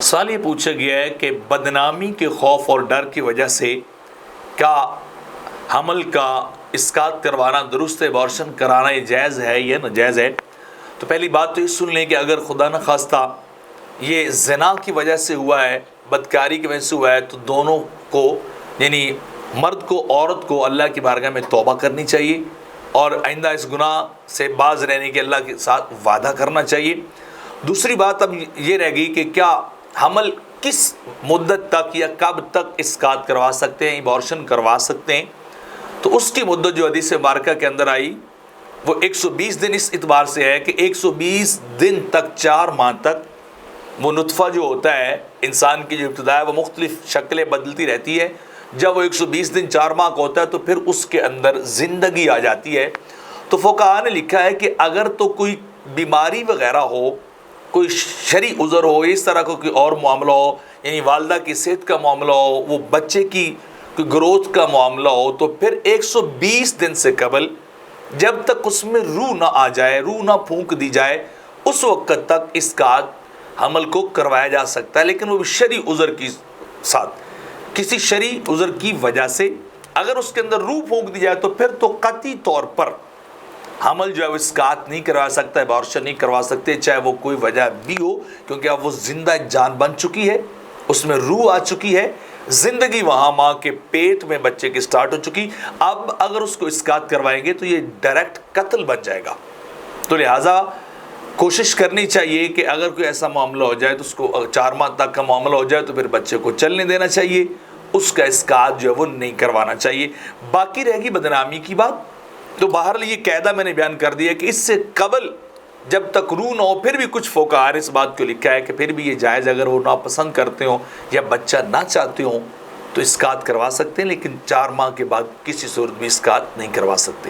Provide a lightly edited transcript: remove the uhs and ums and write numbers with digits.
سوال یہ پوچھا گیا ہے کہ بدنامی کے خوف اور ڈر کی وجہ سے کیا حمل کا اسقاط کروانا درست ہے، ابارشن کرانا یہ جائز ہے یا ناجائز ہے؟ تو پہلی بات تو یہ سن لیں کہ اگر خدا نخواستہ یہ زنا کی وجہ سے ہوا ہے، بدکاری کی وجہ سے ہوا ہے، تو دونوں کو یعنی مرد کو عورت کو اللہ کی بارگاہ میں توبہ کرنی چاہیے اور آئندہ اس گناہ سے باز رہنے کے اللہ کے ساتھ وعدہ کرنا چاہیے۔ دوسری بات اب یہ رہ گئی کہ کیا حمل کس مدت تک یا کب تک اسقاط کروا سکتے ہیں، ابارشن کروا سکتے ہیں؟ تو اس کی مدت جو حدیث مبارکہ کے اندر آئی وہ 120 دن اس اعتبار سے ہے کہ 120 دن تک 4 ماہ تک وہ نطفہ جو ہوتا ہے انسان کی جو ابتدا ہے وہ مختلف شکلیں بدلتی رہتی ہے۔ جب وہ 120 دن 4 ماہ کا ہوتا ہے تو پھر اس کے اندر زندگی آ جاتی ہے۔ تو فقہاء نے لکھا ہے کہ اگر تو کوئی بیماری وغیرہ ہو، کوئی شرعی عذر ہو، اس طرح کا کوئی اور معاملہ ہو، یعنی والدہ کی صحت کا معاملہ ہو، وہ بچے کی کوئی گروتھ کا معاملہ ہو، تو پھر 120 دن سے قبل جب تک اس میں روح نہ آ جائے، روح نہ پھونک دی جائے، اس وقت تک اسقاط حمل کو کروایا جا سکتا ہے، لیکن وہ شرعی عذر کے ساتھ، کسی شرعی عذر کی وجہ سے اگر اس کے اندر روح پھونک دی جائے تو پھر تو قطعی طور پر حمل جو ہے وہ اسقاط نہیں کروا سکتا، ابارشن نہیں کروا سکتے، چاہے وہ کوئی وجہ بھی ہو، کیونکہ اب وہ زندہ جان بن چکی ہے، اس میں روح آ چکی ہے، زندگی وہاں ماں کے پیٹ میں بچے کی سٹارٹ ہو چکی۔ اب اگر اس کو اسقاط کروائیں گے تو یہ ڈائریکٹ قتل بن جائے گا۔ تو لہٰذا کوشش کرنی چاہیے کہ اگر کوئی ایسا معاملہ ہو جائے تو اس کو 4 ماہ تک کا معاملہ ہو جائے تو پھر بچے کو چلنے دینا چاہیے، اس کا اسقاط جو ہے وہ نہیں کروانا چاہیے۔ باقی رہے گی بدنامی کی بات، تو بہرحال یہ قاعدہ میں نے بیان کر دیا کہ اس سے قبل جب تک روح نہ ہو، پھر بھی کچھ فقہاء نے اس بات کو لکھا ہے کہ پھر بھی یہ جائز، اگر وہ ناپسند کرتے ہوں یا بچہ نہ چاہتے ہوں تو اسقاط کروا سکتے ہیں، لیکن 4 ماہ کے بعد کسی صورت میں اسقاط نہیں کروا سکتے۔